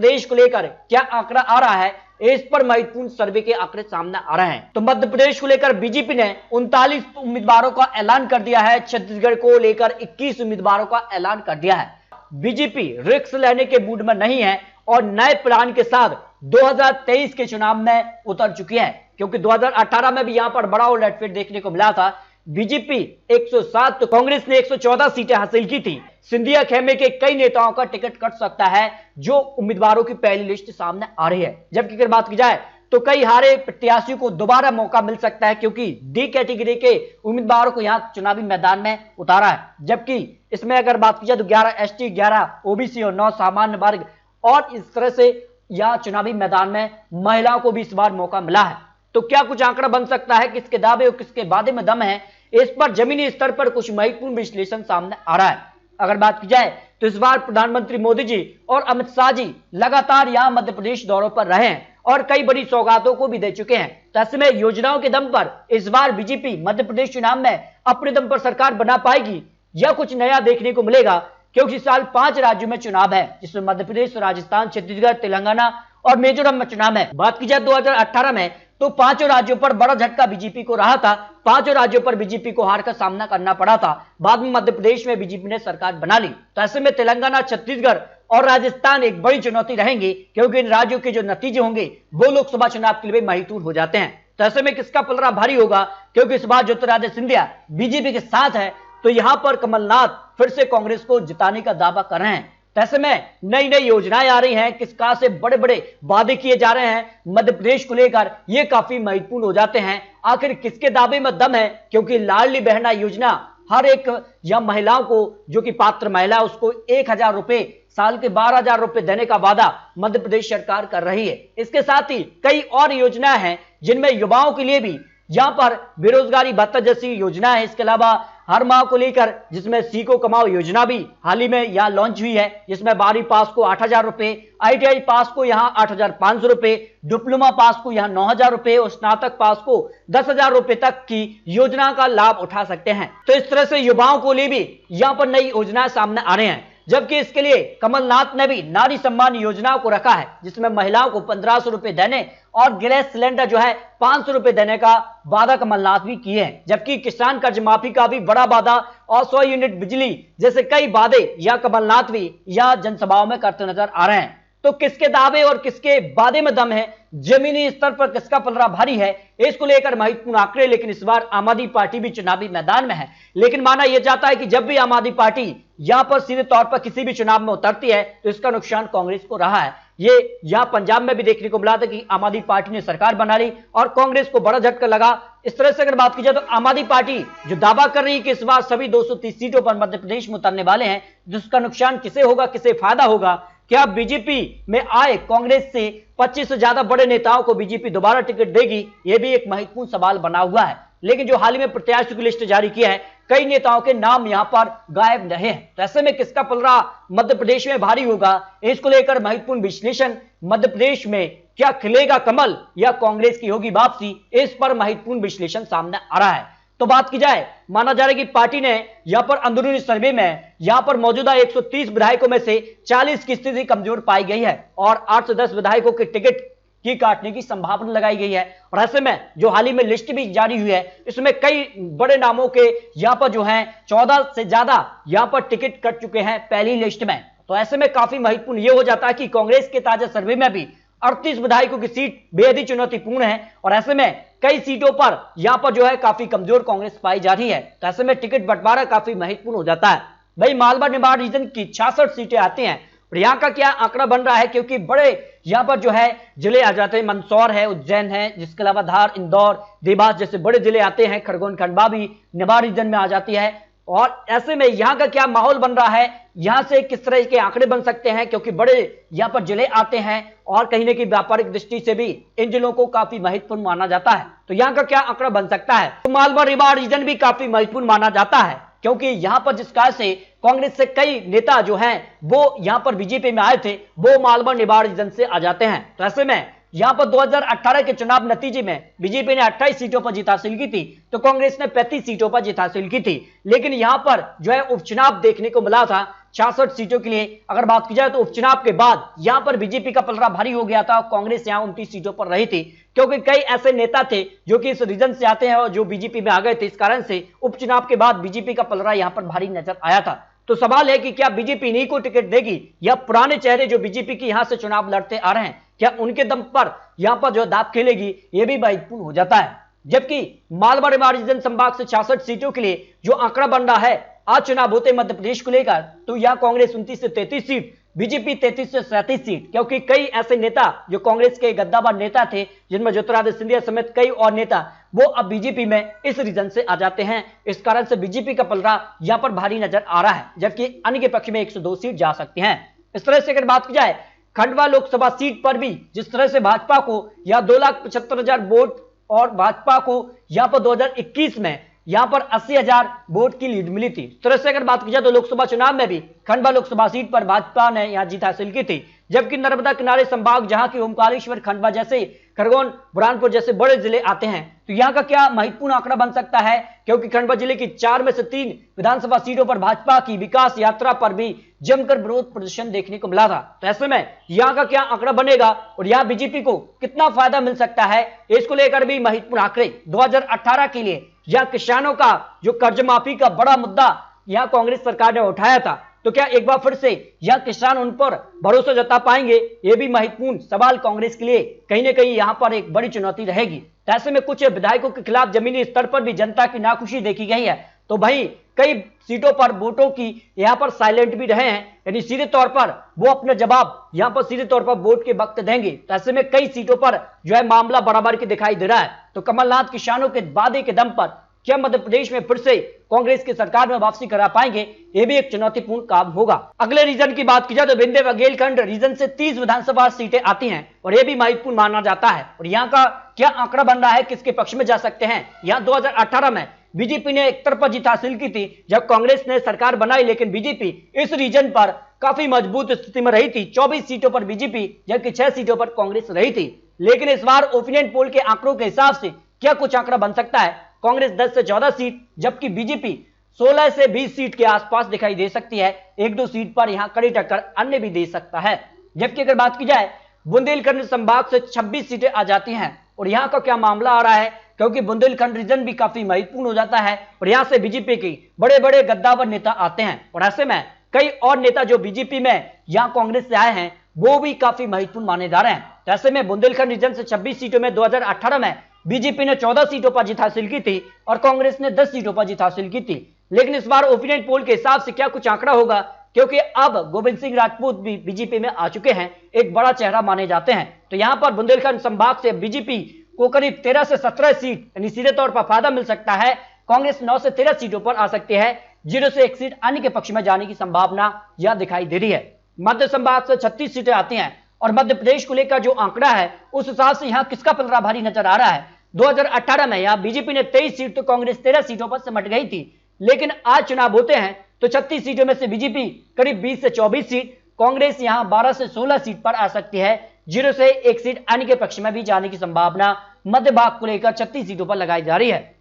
प्रदेश को लेकर क्या आंकड़ा आ रहा है, इस पर महत्वपूर्ण सर्वे के आंकड़े सामने आ रहे हैं। तो मध्य प्रदेश को लेकर बीजेपी ने 39 उम्मीदवारों का ऐलान कर दिया है, छत्तीसगढ़ को लेकर 21 उम्मीदवारों का ऐलान कर दिया है। बीजेपी रिस्क लेने के मूड में नहीं है और नए प्लान के साथ 2023 के चुनाव में उतर चुकी है, क्योंकि 2018 में भी यहां पर बड़ा उलटफेर देखने को मिला था। बीजेपी 107 तो कांग्रेस ने 114 सीटें हासिल की थी। सिंधिया खेमे के कई नेताओं का टिकट कट सकता है, जो उम्मीदवारों की पहली लिस्ट सामने आ रही है। जबकि अगर बात की जाए तो कई हारे प्रत्याशियों को दोबारा मौका मिल सकता है, क्योंकि डी कैटेगरी के उम्मीदवारों को यहां चुनावी मैदान में उतारा है। जबकि इसमें अगर बात की जाए तो 11 एसटी, 11 ओबीसी और 9 सामान्य वर्ग, और इस तरह से यहां चुनावी मैदान में महिलाओं को भी इस बार मौका मिला है। तो क्या कुछ आंकड़ा बन सकता है, किसके दावे और किसके वादे में दम है, इस पर जमीनी स्तर पर कुछ महत्वपूर्ण विश्लेषण सामने आ रहा है। अगर बात की जाए तो इस बार प्रधानमंत्री मोदी जी और अमित शाह जी लगातार यहां मध्य प्रदेश दौरों पर रहे हैं और कई बड़ी सौगातों को भी दे चुके हैं। तो ऐसे में योजनाओं के दम पर इस बार बीजेपी मध्य प्रदेश चुनाव में अपने दम पर सरकार बना पाएगी या कुछ नया देखने को मिलेगा, क्योंकि इस साल 5 राज्यों में चुनाव है, जिसमें मध्य प्रदेश, राजस्थान, छत्तीसगढ़, तेलंगाना और मिजोरम में चुनाव है। बात की जाए 2018 में तो 5 राज्यों पर बड़ा झटका बीजेपी को रहा था। 5 राज्यों पर बीजेपी को हार का सामना करना पड़ा था। बाद में मध्य प्रदेश में बीजेपी ने सरकार बना ली। तो ऐसे में तेलंगाना, छत्तीसगढ़ और राजस्थान एक बड़ी चुनौती रहेंगे, क्योंकि इन राज्यों के जो नतीजे होंगे वो लोकसभा चुनाव के लिए महत्वपूर्ण हो जाते हैं। तो ऐसे में किसका पलड़ा भारी होगा, क्योंकि इस बार ज्योतिरादित्य सिंधिया बीजेपी के साथ है, तो यहां पर कमलनाथ फिर से कांग्रेस को जिताने का दावा कर रहे हैं। तो ऐसे में नई नई योजनाएं आ रही हैं, किस कहां से बड़े बड़े वादे किए जा रहे हैं मध्य प्रदेश को लेकर, ये काफी महत्वपूर्ण हो जाते हैं। आखिर किसके दावे में दम है, क्योंकि लाडली बहना योजना हर एक या महिलाओं को, जो कि पात्र महिला, उसको 1000 रुपए साल के 12,000 रुपए देने का वादा मध्य प्रदेश सरकार कर रही है। इसके साथ ही कई और योजनाएं हैं जिनमें युवाओं के लिए भी यहां पर बेरोजगारी भत्ता जैसी योजना है। इसके अलावा हर माह को लेकर जिसमें सीखो कमाओ योजना भी हाल ही में यहां लॉन्च हुई है, जिसमें 12वीं पास को 8,000 रुपए, ITI पास को यहां 8,500 रुपए, डिप्लोमा पास को यहां 9,000 रुपए और स्नातक पास को 10,000 रुपए तक की योजना का लाभ उठा सकते हैं। तो इस तरह से युवाओं को लिए भी यहां पर नई योजनाएं सामने आ रहे हैं। जबकि इसके लिए कमलनाथ ने भी नारी सम्मान योजना को रखा है, जिसमें महिलाओं को 1500 रुपए देने और गैस सिलेंडर जो है 500 रुपए देने का वादा कमलनाथ भी किए हैं। जबकि किसान कर्ज माफी का भी बड़ा वादा और 100 यूनिट बिजली जैसे कई वादे या कमलनाथ भी या जनसभाओं में करते नजर आ रहे हैं। तो किसके दावे और किसके वादे में दम है, जमीनी स्तर पर किसका पलड़ा भारी है, इसको लेकर महत्वपूर्ण आंकड़े। लेकिन इस बार आम आदमी पार्टी भी चुनावी मैदान में है, लेकिन माना यह जाता है कि जब भी आम आदमी पार्टी यहां पर सीधे तौर पर किसी भी चुनाव में उतरती है तो इसका नुकसान कांग्रेस को रहा है। ये यहां पंजाब में भी देखने को मिला था कि आम आदमी पार्टी ने सरकार बना ली और कांग्रेस को बड़ा झटका लगा। इस तरह से अगर बात की जाए तो आम आदमी पार्टी जो दावा कर रही है कि इस बार सभी 230 सीटों पर मध्य प्रदेश में उतरने वाले हैं, जिसका नुकसान किसे होगा, किसे फायदा होगा, क्या बीजेपी में आए कांग्रेस से 25 से ज्यादा बड़े नेताओं को बीजेपी दोबारा टिकट देगी, यह भी एक महत्वपूर्ण सवाल बना हुआ है। लेकिन जो हाल ही में प्रत्याशियों की लिस्ट जारी किया है, कई नेताओं के नाम यहां पर गायब रहे हैं। तो ऐसे में किसका पलड़ा मध्य प्रदेश में भारी होगा, इसको लेकर महत्वपूर्ण विश्लेषण। मध्य प्रदेश में क्या खिलेगा कमल या कांग्रेस की होगी वापसी, इस पर महत्वपूर्ण विश्लेषण सामने आ रहा है। तो बात की जाए, माना जा रहा है कि पार्टी ने यहां पर अंदरूनी सर्वे में यहां पर मौजूदा 130 विधायकों में से 40 की स्थिति कमजोर पाई गई है और 8 से 10 विधायकों के टिकट की काटने की संभावना लगाई गई है। और ऐसे में जो हाल ही में लिस्ट भी जारी हुई है, इसमें कई बड़े नामों के यहां पर जो हैं 14 से ज्यादा यहां पर टिकट कट चुके हैं पहली लिस्ट में। तो ऐसे में काफी महत्वपूर्ण यह हो जाता है कि कांग्रेस के ताजा सर्वे में भी 38 विधायकों की सीट बेहद ही चुनौतीपूर्ण है और ऐसे में कई सीटों पर यहां पर जो है काफी कमजोर कांग्रेस पाई जा रही है। तो ऐसे में टिकट बंटवारा काफी महत्वपूर्ण हो जाता है। भाई मालवा निमाड़ रीजन की 66 सीटें आती हैं और यहाँ का क्या आंकड़ा बन रहा है, क्योंकि बड़े यहाँ पर जो है जिले आ जाते हैं, मंदसौर है, उज्जैन है, जिसके अलावा धार, इंदौर, देवास जैसे बड़े जिले आते हैं, खरगोन खंडवा भी निमाड़ रीजन में आ जाती है। और ऐसे में यहाँ का क्या माहौल बन रहा है, यहां से किस तरह के आंकड़े बन सकते हैं, क्योंकि बड़े यहां पर जिले आते हैं और कहीं ना कहीं व्यापारिक दृष्टि से भी इन जिलों को काफी महत्वपूर्ण माना जाता है। तो यहां का क्या आंकड़ा बन सकता है, तो मालवा निमाड़ रीजन भी काफी महत्वपूर्ण माना जाता है, क्योंकि यहां पर जिस कारण से कांग्रेस से कई नेता जो हैं वो यहां पर बीजेपी में आए थे, वो मालवा निमाड़ रीजन से आ जाते हैं। तो ऐसे में यहां पर 2018 के चुनाव नतीजे में बीजेपी ने 28 सीटों पर जीत हासिल की थी, तो कांग्रेस ने 35 सीटों पर जीत हासिल की थी। लेकिन यहां पर जो है उपचुनाव देखने को मिला था, 66 सीटों के लिए अगर बात की जाए तो उपचुनाव के बाद यहां पर बीजेपी का पलड़ा भारी हो गया था। कांग्रेस यहां 29 सीटों पर रही थी, क्योंकि कई ऐसे नेता थे जो कि इस रीजन से आते हैं और जो बीजेपी में आ गए थे। इस कारण से उपचुनाव के बाद बीजेपी का पलड़ा यहां पर भारी नजर आया था। तो सवाल है कि क्या बीजेपी इन्हीं को टिकट देगी या पुराने चेहरे जो बीजेपी की यहां से चुनाव लड़ते आ रहे हैं, क्या उनके दम पर यहां पर जो दांव खेलेगी, यह भी महत्वपूर्ण हो जाता है। जबकि मालवा रीजन संभाग से 66 सीटों के लिए जो आंकड़ा बन रहा है आज चुनाव होते मध्य प्रदेश को लेकर, तो यहां कांग्रेस 29 से 33 सीट, बीजेपी 33 से 37 सीट, क्योंकि कई ऐसे नेता जो कांग्रेस के गद्दावर नेता थे जिनमें ज्योतिरादित्य सिंधिया समेत कई और नेता, वो अब बीजेपी में इस रीजन से आ जाते हैं। इस कारण से बीजेपी का पलड़ा यहां पर भारी नजर आ रहा है, जबकि अन्य के पक्ष में 102 सीट जा सकती हैं। इस तरह से अगर बात की जाए खंडवा लोकसभा सीट पर भी जिस तरह से भाजपा को यहां 2,75,000 वोट और भाजपा को यहां पर 2021 में यहां पर 80,000 वोट की लीड मिली थी। इस तरह से अगर बात की जाए तो लोकसभा चुनाव में भी खंडवा लोकसभा सीट पर भाजपा ने यहां जीत हासिल की थी, जबकि नर्मदा किनारे संभाग जहां की ओमकारेश्वर, खंडवा जैसे, खरगोन, बुरहानपुर जैसे बड़े जिले आते हैं, तो यहां का क्या महत्वपूर्ण आंकड़ा बन सकता है, क्योंकि खंडवा जिले की 4 में से 3 विधानसभा सीटों पर भाजपा की विकास यात्रा पर भी जमकर विरोध प्रदर्शन देखने को मिला था। तो ऐसे में यहां का क्या आंकड़ा बनेगा और यहां बीजेपी को कितना फायदा मिल सकता है, इसको लेकर भी महत्वपूर्ण आंकड़े 2018 के लिए या किसानों का जो कर्ज माफी का बड़ा मुद्दा यहां कांग्रेस सरकार ने उठाया था, तो क्या एक बार फिर से यह किसान उन पर भरोसा जता पाएंगे, यह भी महत्वपूर्ण सवाल कांग्रेस के लिए कहीं ना कहीं यहां पर एक बड़ी चुनौती रहेगी। तो ऐसे में कुछ विधायकों के खिलाफ जमीनी स्तर पर भी जनता की नाखुशी देखी गई है, तो भाई कई सीटों पर वोटों की यहां पर साइलेंट भी रहे हैं, यानी सीधे तौर पर वो अपने जवाब यहां पर सीधे तौर पर वोट के वक्त देंगे। तो ऐसे में कई सीटों पर जो है मामला बराबर के दिखाई दे रहा है। तो कमलनाथ किसानों के वादे के दम पर क्या मध्य प्रदेश में फिर से कांग्रेस की सरकार में वापसी करा पाएंगे, यह भी एक चुनौतीपूर्ण काम होगा। अगले रीजन की बात की जाए तो विंध्य बघेलखंड रीजन से 30 विधानसभा सीटें आती हैं और यह भी महत्वपूर्ण माना जाता है। और यहाँ का क्या आंकड़ा बन रहा है, किसके पक्ष में जा सकते हैं। यहाँ 2018 में बीजेपी ने एक तरफा जीत हासिल की थी जब कांग्रेस ने सरकार बनाई, लेकिन बीजेपी इस रीजन पर काफी मजबूत स्थिति में रही थी। 24 सीटों पर बीजेपी जबकि 6 सीटों पर कांग्रेस रही थी। लेकिन इस बार ओपिनियन पोल के आंकड़ों के हिसाब से क्या कुछ आंकड़ा बन सकता है। कांग्रेस 10 से 14 सीट जबकि बीजेपी 16 से 20 सीट के आसपास दिखाई दे सकती है। 1-2 सीट पर यहां कड़ी टक्कर अन्य भी दे सकता है। जबकि अगर बात की जाए बुंदेलखंड संभाग से 26 सीटें आ जाती हैं और यहां का क्या मामला आ रहा है, क्योंकि बुंदेलखंड रीजन भी काफी महत्वपूर्ण हो जाता है और यहां से बीजेपी के बड़े बड़े गद्दावर नेता आते हैं और ऐसे में कई और नेता जो बीजेपी में यहां कांग्रेस से आए हैं वो भी काफी महत्वपूर्ण माने जा रहे हैं। तो ऐसे में बुंदेलखंड रीजन से 26 सीटों में 2018 में बीजेपी ने 14 सीटों पर जीत हासिल की थी और कांग्रेस ने 10 सीटों पर जीत हासिल की थी। लेकिन इस बार ओपिनियन पोल के हिसाब से क्या कुछ आंकड़ा होगा, क्योंकि अब गोविंद सिंह राजपूत भी बीजेपी में आ चुके हैं, एक बड़ा चेहरा माने जाते हैं। तो यहां पर बुंदेलखंड संभाग से बीजेपी को करीब 13 से 17 सीट यानी सीधे तौर पर फायदा मिल सकता है। कांग्रेस 9 से 13 सीटों पर आ सकती है, 0 से 1 सीट अन्य के पक्ष में जाने की संभावना यह दिखाई दे रही है। मध्य संभाग से 36 सीटें आती हैं और मध्य प्रदेश को लेकर जो आंकड़ा है उस हिसाब से यहां किसका पलड़ा भारी नजर आ रहा है। 2018 में यहां बीजेपी ने 23 सीट तो कांग्रेस 13 सीटों पर सिमट गई थी, लेकिन आज चुनाव होते हैं तो 36 सीटों में से बीजेपी करीब 20 से 24 सीट, कांग्रेस यहां 12 से 16 सीट पर आ सकती है, 0 से 1 सीट अन्य के पक्ष में भी जाने की संभावना मध्य भाग को लेकर 36 सीटों पर लगाई जा रही है।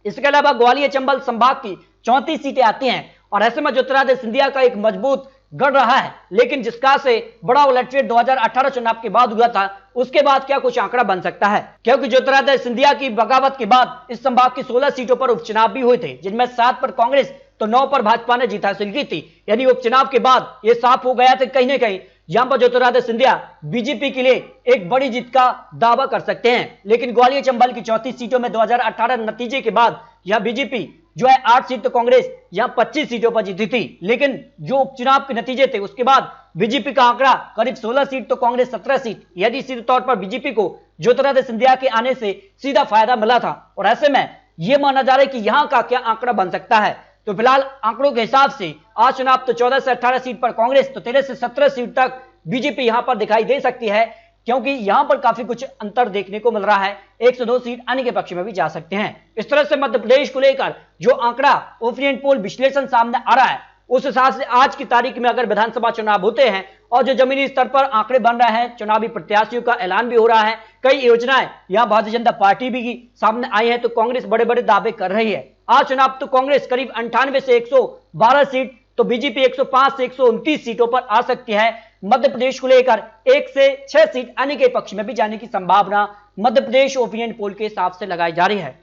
इसके अलावा ग्वालियर चंबल संभाग की 34 सीटें आती हैं और ऐसे में ज्योतिरादित्य सिंधिया का एक मजबूत गढ़ रहा है, लेकिन जिसका से बड़ा उलटफेर 2018 चुनाव के बाद हुआ था, उसके बाद क्या कुछ आंकड़ा बन सकता है, क्योंकि ज्योतिरादित्य सिंधिया की बगावत के बाद इस संभाग की 16 सीटों पर उपचुनाव भी हुए थे, जिनमें 7 पर कांग्रेस तो 9 पर भाजपा ने जीत हासिल की थी। यानी उपचुनाव के बाद यह साफ हो गया था कहीं ना कहीं यहां पर ज्योतिरादित्य सिंधिया बीजेपी के लिए एक बड़ी जीत का दावा कर सकते हैं। लेकिन ग्वालियर चंबल की 34 सीटों में 2018 नतीजे के बाद यह बीजेपी जो है 8 सीट तो कांग्रेस यहां 25 सीटों पर जीती थी, लेकिन जो उपचुनाव के नतीजे थे उसके बाद बीजेपी का आंकड़ा करीब 16 सीट तो कांग्रेस 17 सीट, यदि सीधे तौर पर बीजेपी को ज्योतिरादित्य सिंधिया के आने से सीधा फायदा मिला था। और ऐसे में यह माना जा रहा है कि यहां का क्या आंकड़ा बन सकता है। तो फिलहाल आंकड़ों के हिसाब से आज चुनाव तो 14 से 18 सीट पर कांग्रेस तो 13 से 17 सीट तक बीजेपी यहां पर दिखाई दे सकती है, क्योंकि यहां पर काफी कुछ अंतर देखने को मिल रहा है। 102 सीट अन्य के पक्ष में भी जा सकते हैं। इस तरह से मध्य प्रदेश को लेकर जो आंकड़ा ओपिनियन पोल विश्लेषण सामने आ रहा है उस हिसाब से आज की तारीख में अगर विधानसभा चुनाव होते हैं और जो जमीनी स्तर पर आंकड़े बन रहे हैं, चुनावी प्रत्याशियों का ऐलान भी हो रहा है, कई योजनाएं यहां भारतीय जनता पार्टी भी सामने आई है, तो कांग्रेस बड़े बड़े दावे कर रही है। आज चुनाव तो कांग्रेस करीब 98 से 112 सीट तो बीजेपी 105 से 129 सीटों पर आ सकती है। मध्य प्रदेश को लेकर 1 से 6 सीट आने के पक्ष में भी जाने की संभावना मध्य प्रदेश ओपिनियन पोल के हिसाब से लगाई जा रही है।